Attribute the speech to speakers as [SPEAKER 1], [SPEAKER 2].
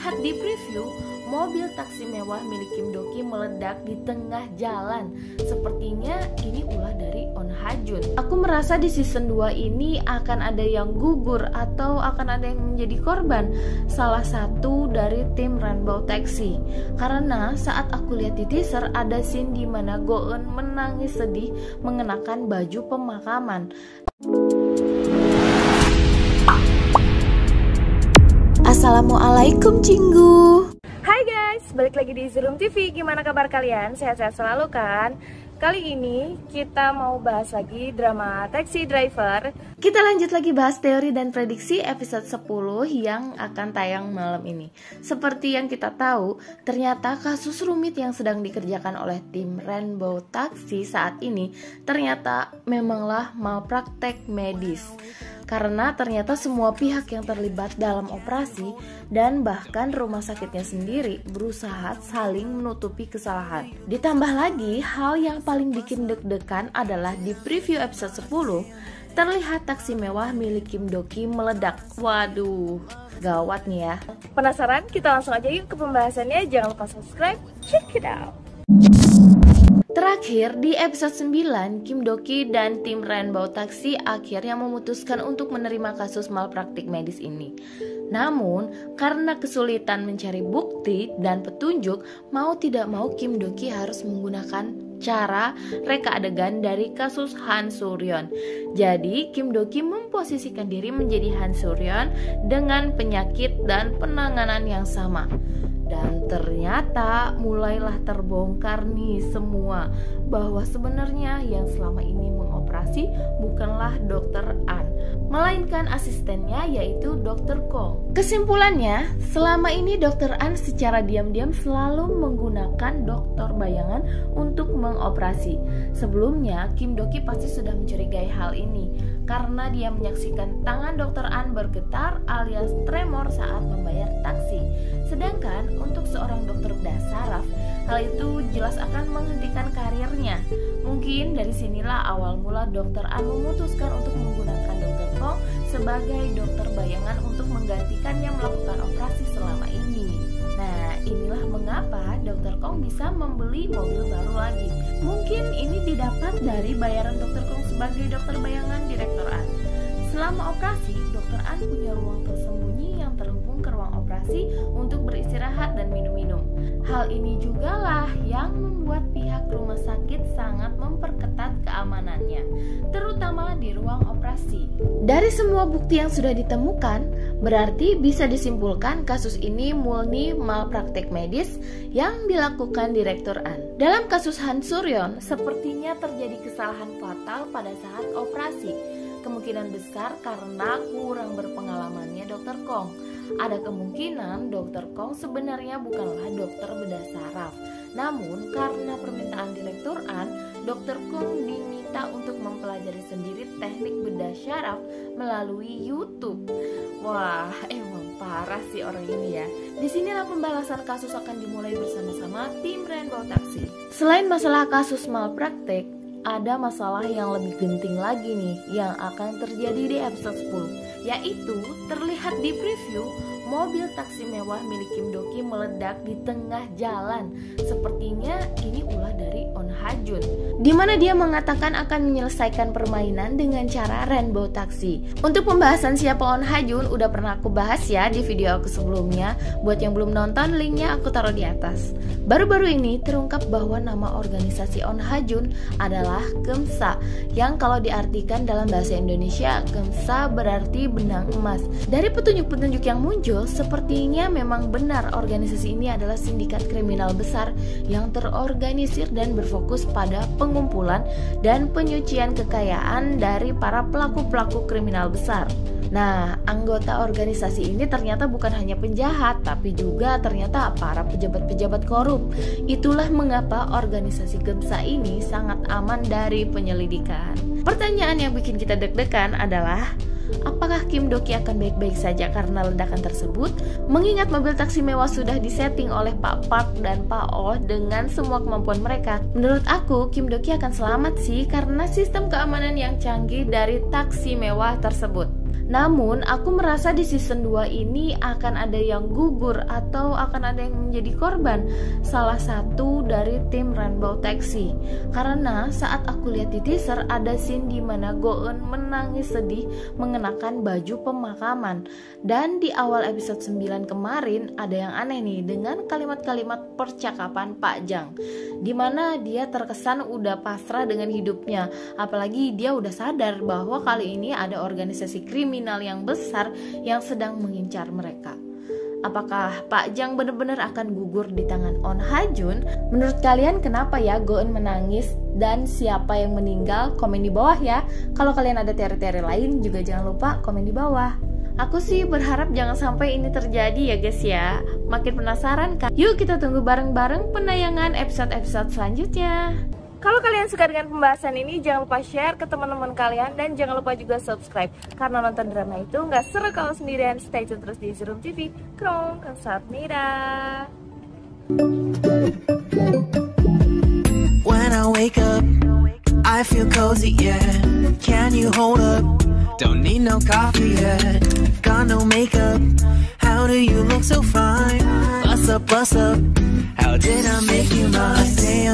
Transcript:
[SPEAKER 1] Terlihat di preview, mobil taksi mewah milik Kim Do-ki meledak di tengah jalan. Sepertinya ini ulah dari On Ha-jun. Aku merasa di season 2 ini akan ada yang gugur atau akan ada yang menjadi korban salah satu dari tim Rainbow Taxi. Karena saat aku lihat di teaser ada scene di mana Go-eun menangis sedih mengenakan baju pemakaman. Assalamualaikum Cinggu.
[SPEAKER 2] Hai guys, balik lagi di Zoom TV. Gimana kabar kalian? Sehat-sehat selalu kan? Kali ini kita mau bahas lagi drama Taxi Driver.
[SPEAKER 1] Kita lanjut lagi bahas teori dan prediksi episode 10 yang akan tayang malam ini. Seperti yang kita tahu, ternyata kasus rumit yang sedang dikerjakan oleh tim Rainbow Taxi saat ini ternyata memanglah malpraktek medis. Karena ternyata semua pihak yang terlibat dalam operasi dan bahkan rumah sakitnya sendiri berusaha saling menutupi kesalahan. Ditambah lagi, hal yang paling bikin deg-degan adalah di preview episode 10 terlihat taksi mewah milik Kim Do-ki meledak. Waduh, gawat nih ya.
[SPEAKER 2] Penasaran? Kita langsung aja yuk ke pembahasannya. Jangan lupa subscribe, check it out.
[SPEAKER 1] Terakhir, di episode 9, Kim Do-ki dan tim Rainbow Taxi akhirnya memutuskan untuk menerima kasus malpraktik medis ini. Namun, karena kesulitan mencari bukti dan petunjuk, mau tidak mau Kim Do-ki harus menggunakan cara reka adegan dari kasus Han Suryeon. Jadi, Kim Do-ki memposisikan diri menjadi Han Suryeon dengan penyakit dan penanganan yang sama. Dan ternyata mulailah terbongkar nih semua bahwa sebenarnya yang selama ini mengoperasi bukanlah Dr. An, melainkan asistennya yaitu Dr. Kong. Kesimpulannya, selama ini Dr. An secara diam-diam selalu menggunakan dokter bayangan untuk mengoperasi. Sebelumnya, Kim Do-ki pasti sudah mencurigai hal ini karena dia menyaksikan tangan Dr. An bergetar alias tremor saat membayar taksi. Sedangkan untuk seorang dokter bedah saraf, hal itu jelas akan menghentikan karirnya. Mungkin dari sinilah awal mula Dr. An memutuskan untuk menggunakan Dr. Kong sebagai dokter bayangan untuk menggantikannya melakukan operasi selama ini. Nah, inilah mengapa Dr. Kong bisa membeli mobil baru lagi. Mungkin ini didapat dari bayaran Dr. Kong sebagai dokter bayangan Direktur An. Selama operasi, Dr. An punya ruang tersembunyi yang terhubung ke ruang operasi untuk beristirahat dan minum-minum. Hal ini jugalah yang membuat pihak rumah sakit sangat memperketat keamanannya, terutama di ruang operasi. Dari semua bukti yang sudah ditemukan, berarti bisa disimpulkan kasus ini murni malpraktek medis yang dilakukan Direktur An. Dalam kasus Han Suryeon, sepertinya terjadi kesalahan fatal pada saat operasi. Kemungkinan besar karena kurang berpengalamannya Dr. Kong. Ada kemungkinan Dr. Kong sebenarnya bukanlah dokter bedah saraf. Namun karena permintaan Direktur An, Dr. Kong diminta untuk mempelajari sendiri teknik bedah saraf melalui YouTube. Wah, emang parah sih orang ini ya. Disinilah pembahasan kasus akan dimulai bersama-sama tim Rainbow Taxi. Selain masalah kasus malpraktek, ada masalah yang lebih genting lagi nih yang akan terjadi di episode 10, yaitu terlihat di preview mobil taksi mewah milik Kim Do-ki meledak di tengah jalan. Sepertinya ini ulah dari On Ha-jun, di mana dia mengatakan akan menyelesaikan permainan dengan cara Rainbow Taxi. Untuk pembahasan siapa On Ha-jun udah pernah aku bahas ya di video aku sebelumnya. Buat yang belum nonton, linknya aku taruh di atas. Baru-baru ini terungkap bahwa nama organisasi On Ha-jun adalah Gemsa, yang kalau diartikan dalam bahasa Indonesia, Gemsa berarti benang emas. Dari petunjuk-petunjuk yang muncul, sepertinya memang benar organisasi ini adalah sindikat kriminal besar yang terorganisir dan berfokus pada pengumpulan dan penyucian kekayaan dari para pelaku-pelaku kriminal besar. Nah, anggota organisasi ini ternyata bukan hanya penjahat, tapi juga ternyata para pejabat-pejabat korup. Itulah mengapa organisasi Gemsa ini sangat aman dari penyelidikan. Pertanyaan yang bikin kita deg-degan adalah, apakah Kim Do-ki akan baik-baik saja karena ledakan tersebut? Mengingat mobil taksi mewah sudah disetting oleh Pak Park dan Pak Oh dengan semua kemampuan mereka. Menurut aku, Kim Do-ki akan selamat sih karena sistem keamanan yang canggih dari taksi mewah tersebut. Namun aku merasa di season 2 ini akan ada yang gugur atau akan ada yang menjadi korban salah satu dari tim Rainbow Taxi. Karena saat aku lihat di teaser ada scene di mana Go-eun menangis sedih mengenakan baju pemakaman. Dan di awal episode 9 kemarin ada yang aneh nih dengan kalimat-kalimat percakapan Pak Jang, dimana dia terkesan udah pasrah dengan hidupnya. Apalagi dia udah sadar bahwa kali ini ada organisasi kriminal yang besar yang sedang mengincar mereka. Apakah Pak Jang benar-benar akan gugur di tangan On Ha-jun? Menurut kalian kenapa ya Go-eun menangis dan siapa yang meninggal? Komen di bawah ya. Kalau kalian ada teori-teori lain juga jangan lupa komen di bawah. Aku sih berharap jangan sampai ini terjadi ya guys ya. Makin penasaran kan? Yuk kita tunggu bareng-bareng penayangan episode-episode selanjutnya.
[SPEAKER 2] Kalau kalian suka dengan pembahasan ini, jangan lupa share ke teman-teman kalian dan jangan lupa juga subscribe. Karena nonton drama itu nggak seru kalau sendirian. Stay tune terus di Zerum TV. Krong, kamsahamnida.
[SPEAKER 3] When I wake up, I feel cozy, yeah. Can you hold up? Don't need no coffee yet. Got no makeup. How do you look so fine? Bust up, bust up.